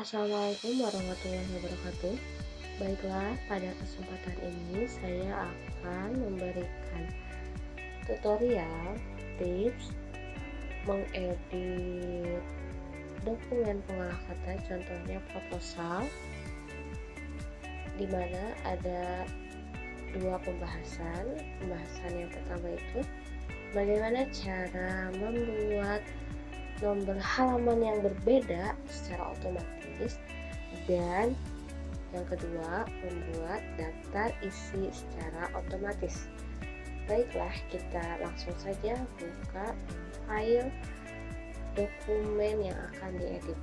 Assalamualaikum warahmatullahi wabarakatuh. Baiklah, pada kesempatan ini saya akan memberikan tutorial tips mengedit dokumen pengolah kata, contohnya proposal, di mana ada dua pembahasan. Pembahasan yang pertama itu bagaimana cara membuat nomor halaman yang berbeda secara otomatis, dan yang kedua membuat daftar isi secara otomatis. Baiklah, kita langsung saja buka file dokumen yang akan diedit.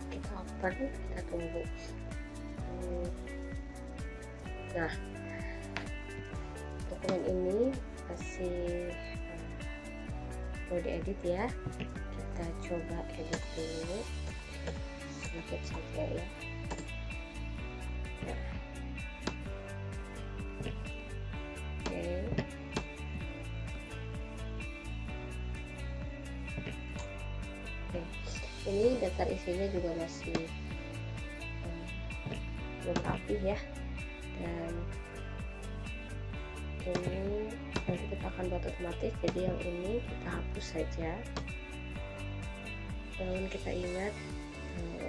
Kita open, kita tunggu. Nah, dokumen ini masih mau diedit ya. Kita coba edit dulu sedikit saja ya. Nah, oke. Ini daftar isinya juga masih belum rapi ya, dan ini nanti kita akan buat otomatis. Jadi yang ini kita hapus saja. Namun kita ingat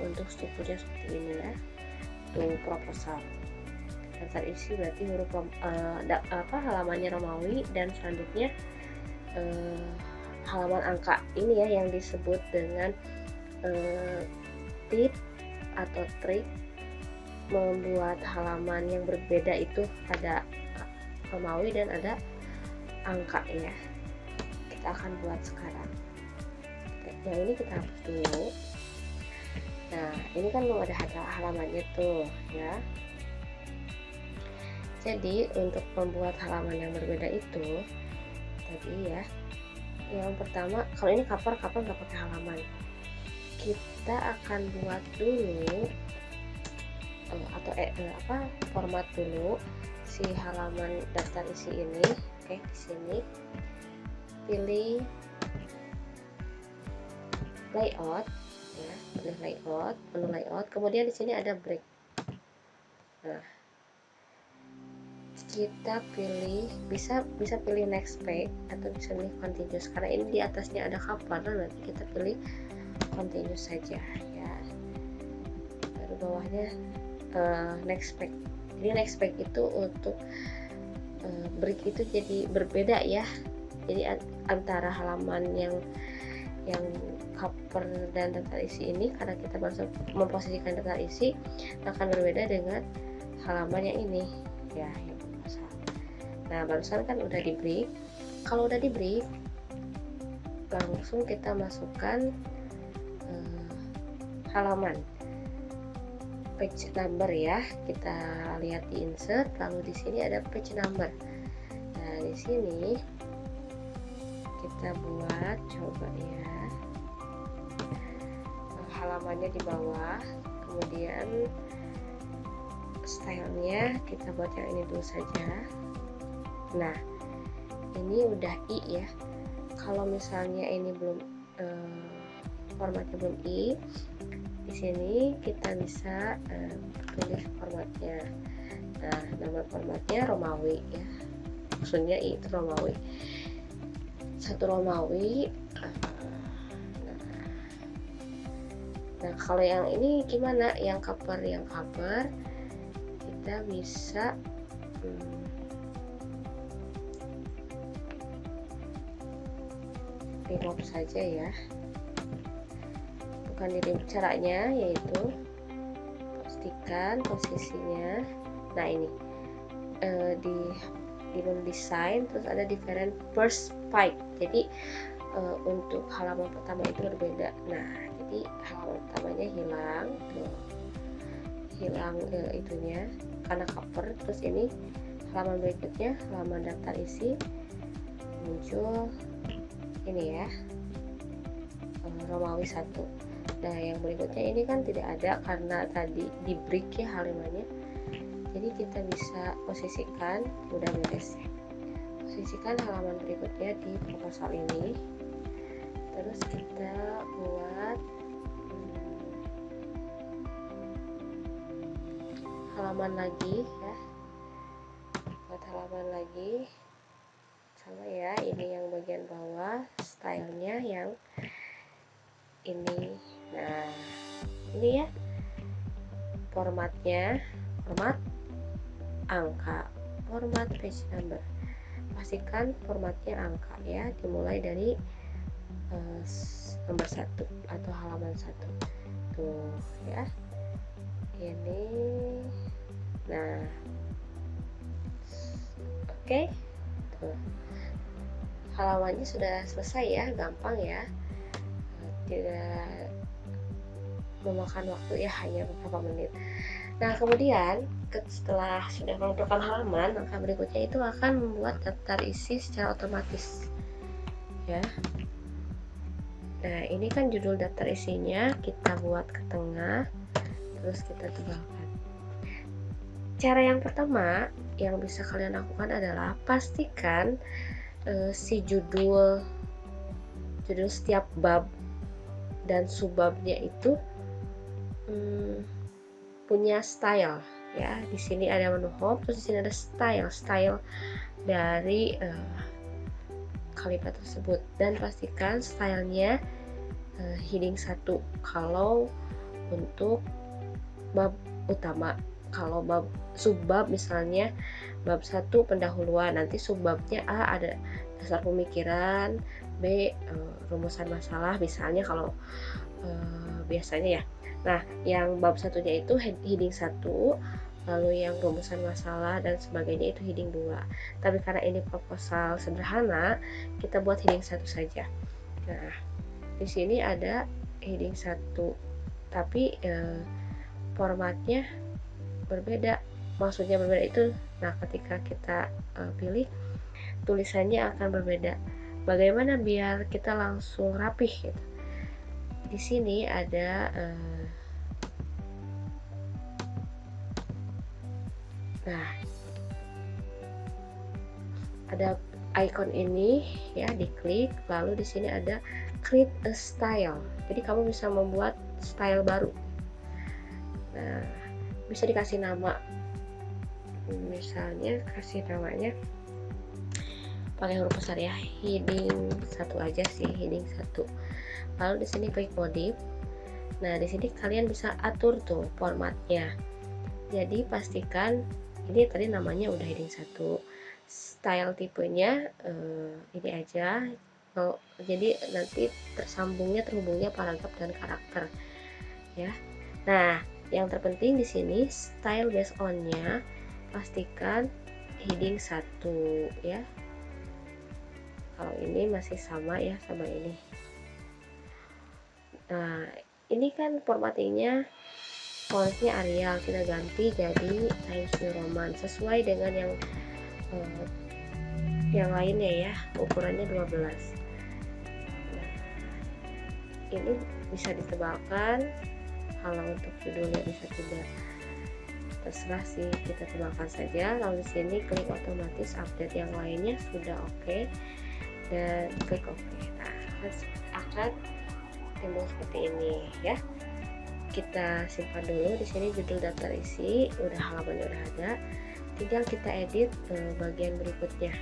untuk strukturnya seperti ini ya. Untuk proposal, daftar isi berarti huruf halamannya Romawi, dan selanjutnya halaman angka ini ya yang disebut dengan tip atau trik membuat halaman yang berbeda. Itu ada Romawi dan ada angka ya. Kita akan buat sekarang. Yang ini kita hapus dulu. Nah, ini kan belum ada halamannya tuh ya. Jadi untuk membuat halaman yang berbeda itu tadi ya, yang pertama, kalau ini cover nggak pakai halaman, kita akan buat dulu format dulu si halaman daftar isi ini. Oke, di sini pilih layout ya, pilih layout, menu layout, kemudian di sini ada break. Nah, kita pilih, bisa pilih next page atau bisa pilih continuous. Karena ini di atasnya ada cover, nanti kita pilih continuous saja ya. Baru bawahnya next page. Jadi next page itu untuk break itu jadi berbeda ya. Jadi antara halaman yang cover dan daftar isi ini, karena kita baru memposisikan daftar isi, akan berbeda dengan halaman yang ini ya, yang proposal. Nah, barusan kan udah di break. Kalau udah di break, langsung kita masukkan halaman page number ya. Kita lihat di insert, lalu di sini ada page number. Nah, di sini kita buat, coba ya, halamannya di bawah, kemudian stylenya kita buat yang ini dulu saja. Nah, ini udah I ya. Kalau misalnya ini belum formatnya belum I, di sini kita bisa pilih formatnya. Nah, nama formatnya Romawi ya, maksudnya I itu Romawi, satu Romawi. Nah, kalau yang ini gimana? Yang cover kita bisa remove saja ya. Bukan di remove, caranya yaitu pastikan posisinya. Nah, ini di menu design, terus ada different first page. Jadi untuk halaman pertama itu berbeda. Nah, jadi halaman pertamanya hilang itunya karena cover. Terus ini halaman berikutnya, halaman daftar isi, muncul ini ya, Romawi 1. Nah, yang berikutnya ini kan tidak ada karena tadi di break ya halamannya. Jadi kita bisa posisikan, udah beres ya, posisikan halaman berikutnya di proposal ini. Terus kita buat halaman lagi ya, buat halaman lagi sama ya. Ini yang bagian bawah stylenya yang ini. Nah ini ya formatnya, format angka, format page number. Pastikan formatnya angka ya, dimulai dari nomor 1 atau halaman 1 tuh ya. Ini nah oke. Tuh halamannya sudah selesai ya, gampang ya, tidak memakan waktu ya, hanya beberapa menit. Nah kemudian setelah sudah menentukan halaman, langkah berikutnya itu akan membuat daftar isi secara otomatis ya. Nah ini kan judul daftar isinya, kita buat ke tengah, terus kita tebalkan. Cara yang pertama yang bisa kalian lakukan adalah pastikan si judul setiap bab dan subbabnya itu punya style ya. Di sini ada menu home, terus di sini ada style dari kalimat tersebut, dan pastikan stylenya heading 1 kalau untuk bab utama. Kalau bab subbab misalnya bab 1 pendahuluan, nanti subbabnya A ada dasar pemikiran, B rumusan masalah misalnya kalau biasanya ya. Nah yang bab satunya itu heading 1, lalu yang rumusan masalah dan sebagainya itu heading 2. Tapi karena ini proposal sederhana, kita buat heading 1 saja. Nah di sini ada heading 1 tapi formatnya berbeda. Maksudnya berbeda itu, nah ketika kita pilih tulisannya akan berbeda. Bagaimana biar kita langsung rapih gitu. Di sini ada nah ada icon ini ya, diklik, lalu di sini ada create a style. Jadi kamu bisa membuat style baru. Nah bisa dikasih nama, misalnya kasih namanya pakai huruf besar ya, heading 1 aja sih, heading 1. Lalu di sini klik modif. Nah di sini kalian bisa atur tuh formatnya. Jadi pastikan ini tadi namanya udah heading 1, style tipenya ini aja. Jadi nanti terhubungnya paragraf dan karakter ya. Nah yang terpenting di sini style based on-nya pastikan heading 1 ya. Kalau ini masih sama ya, sama ini. Nah ini kan formattingnya fontnya Arial, kita ganti jadi Times New Roman sesuai dengan yang lainnya ya, ukurannya 12. Nah, ini bisa ditebalkan, kalau untuk judulnya bisa tidak, terserah sih, kita tebalkan saja. Lalu di sini klik otomatis update yang lainnya sudah oke, dan klik oke. Nah akan timbul seperti ini ya. Kita simpan dulu. Di sini judul daftar isi udah, halamannya udah ada, tinggal kita edit bagian berikutnya.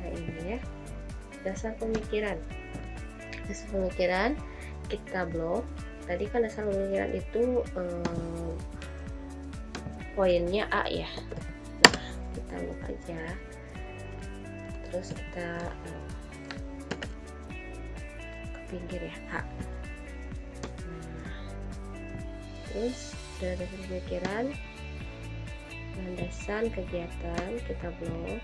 Nah ini ya, dasar pemikiran kita blok. Tadi kan dasar pemikiran itu poinnya A ya. Nah kita blok aja, terus kita ke pinggir ya A. Terus dari pemikiran, landasan kegiatan kita blok.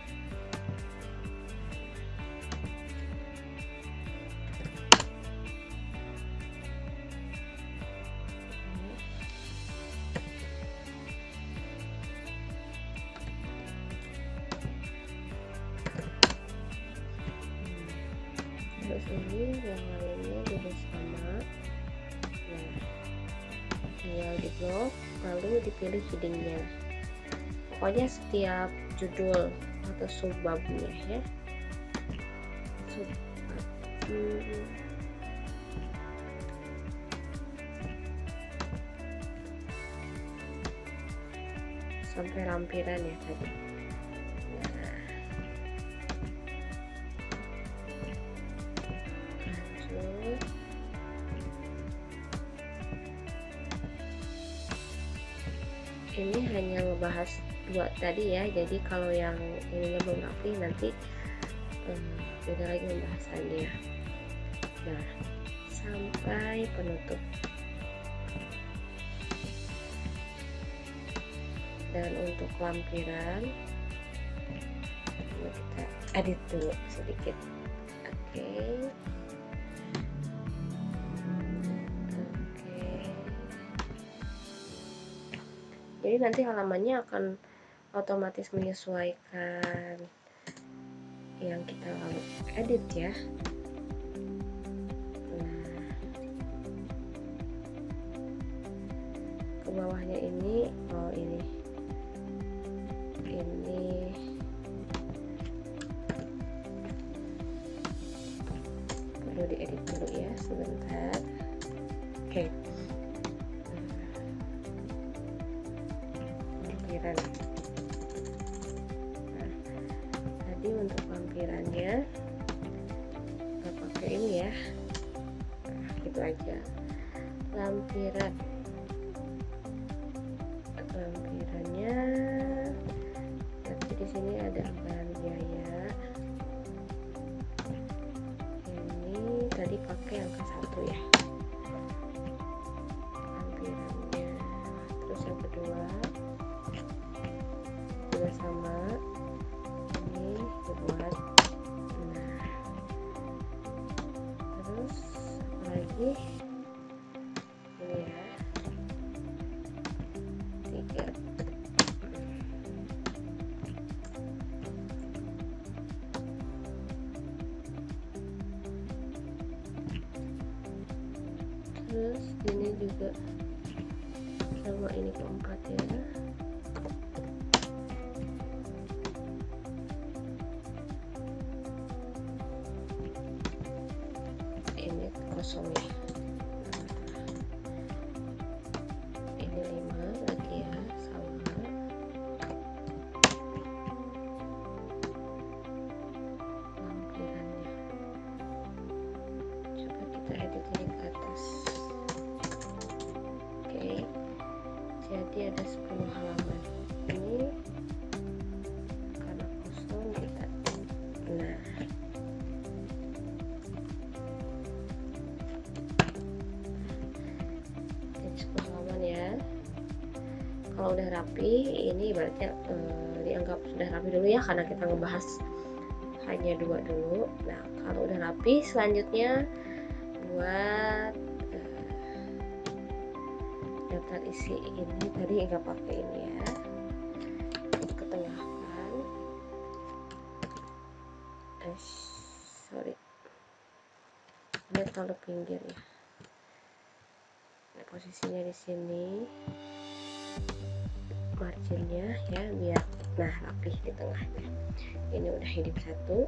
Terus ini yang lainnya juga sama. Nah tinggal di blok, lalu dipilih headingnya. Pokoknya setiap judul atau subbabnya ya, sampai lampiran ya tadi. Nah, lanjut. Ini hanya ngebahas dua tadi ya, jadi kalau yang ininya belum rapi nanti beda lagi pembahasannya. Nah, sampai penutup. Dan untuk lampiran kita edit dulu sedikit. Oke. Jadi nanti halamannya akan otomatis menyesuaikan yang kita lalu edit ya. Nah, ke bawahnya ini, ini perlu diedit dulu ya sebentar. Oke. Lampiran. Nah, tadi untuk lampirannya nggak pakai ini ya. Nah, gitu aja. Lampirannya tapi di sini ada anggaran biaya. Ini tadi pakai angka 1 ya lampirannya. Terus yang kedua juga sama, ini dibuat. Nah, terus apa lagi ini ya, 3. Terus ini juga sama, ini keempat ya. Ini kosong ya. Ini 5 lagi ya, sama. Lampirannya coba kita edit ini ke atas. Oke, jadi ada 10 halaman. Ini karena kosong kita, nah jadi 10 halaman ya. Kalau udah rapi, ini berarti dianggap sudah rapi dulu ya, karena kita ngebahas hanya 2 dulu. Nah, kalau udah rapi, selanjutnya buat daftar isi. Ini tadi nggak pakai ini ya, ketengahkan. Sorry, ini terlalu pinggir ya. Nah, posisinya di sini, marginnya ya, biar nah rapih di tengahnya. Ini udah hidup 1.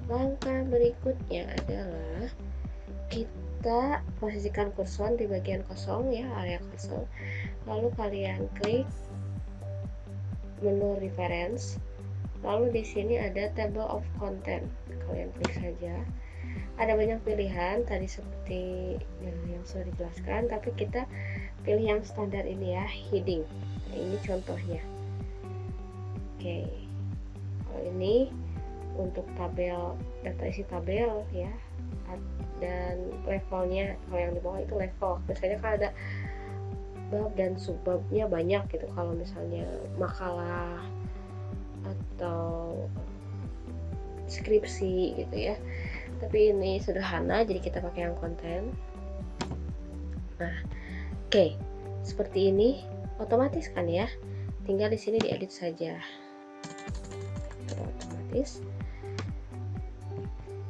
Langkah berikutnya adalah kita posisikan kursor di bagian kosong ya, area kosong. Lalu kalian klik menu reference. Lalu di sini ada table of content. Kalian klik saja. Ada banyak pilihan tadi seperti yang sudah dijelaskan, tapi kita pilih yang standar ini ya, heading. Nah, ini contohnya. Oke. Kalau ini untuk tabel, data isi tabel ya, dan levelnya. Kalau yang di bawah itu level. Biasanya kan ada bab dan subbabnya banyak gitu, kalau misalnya makalah atau skripsi gitu ya. Tapi ini sederhana, jadi kita pakai yang konten. Nah, oke, seperti ini otomatis kan ya, tinggal di sini diedit saja. Otomatis,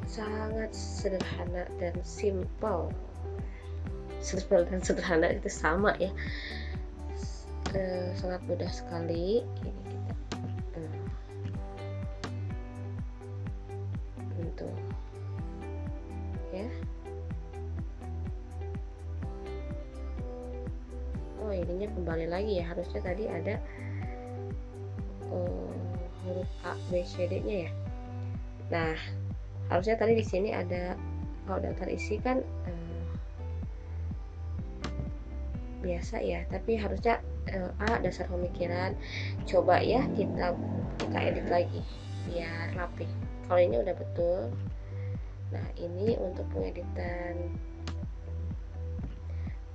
sangat sederhana dan simple. Simple dan sederhana itu sama ya, sangat mudah sekali. Ini kita untuk ya. Oh, ininya kembali lagi ya, harusnya tadi ada huruf A, B, C, D-nya ya. Nah, harusnya tadi di sini ada, kalau daftar isi kan biasa ya, tapi harusnya A dasar pemikiran. Coba ya kita edit lagi biar rapi. Kalau ini udah betul. Nah, ini untuk pengeditan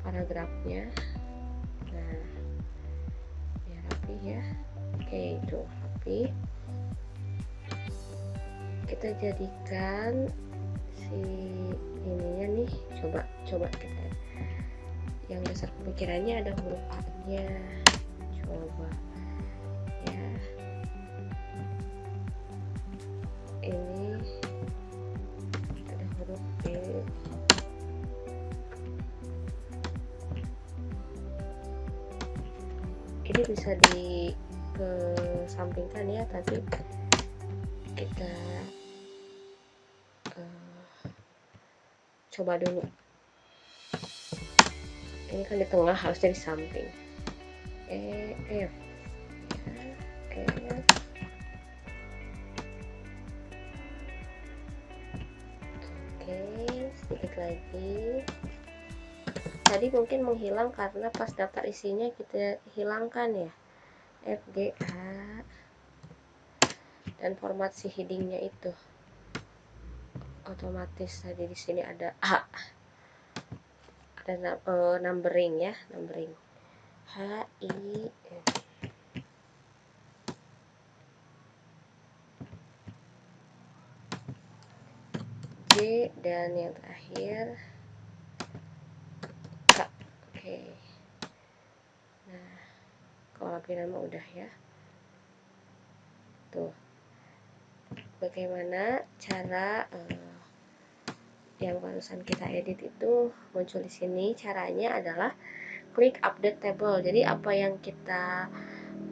paragrafnya. Nah, biar rapi ya. Oke, itu rapi. Kita jadikan si ininya nih, coba kita yang dasar pemikirannya ada huruf A nya, coba ya, ini ada huruf B, ini bisa dikesampingkan ya, tapi kita coba dulu. Ini kan di tengah, harusnya di samping. F ya, F. Oke, sedikit lagi. Tadi mungkin menghilang karena pas daftar isinya kita hilangkan ya, F, G, H, dan format si headingnya itu otomatis tadi di sini ada A, ada numbering ya, numbering H, I, F. G, dan yang terakhir K. Oke. Nah, kalau lampiran mah udah ya. Tuh. Bagaimana cara yang barusan kita edit itu muncul di sini? Caranya adalah klik update table. Jadi apa yang kita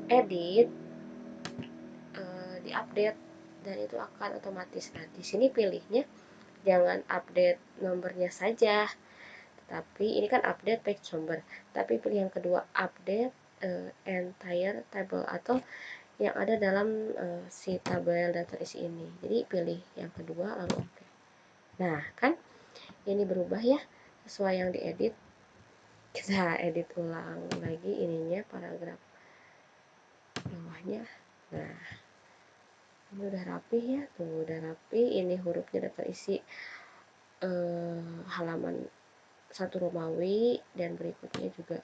edit diupdate dan itu akan otomatis. Nah, di sini pilihnya jangan update nomornya saja, tapi ini kan update page number, tapi pilih yang kedua, update entire table atau yang ada dalam si tabel daftar isi ini. Jadi pilih yang kedua lalu oke. Nah, kan ini berubah ya sesuai yang diedit. Kita edit ulang lagi ininya, paragraf bawahnya. Nah, ini udah rapi ya, tuh udah rapi. Ini hurufnya daftar isi halaman 1 Romawi dan berikutnya juga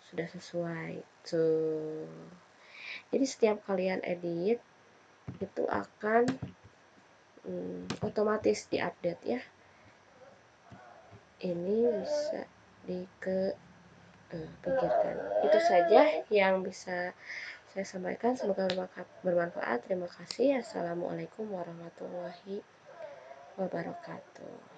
sudah sesuai tuh. Jadi setiap kalian edit itu akan otomatis diupdate ya. Ini bisa pikirkan. Itu saja yang bisa saya sampaikan, semoga bermanfaat. Terima kasih. Assalamualaikum warahmatullahi wabarakatuh.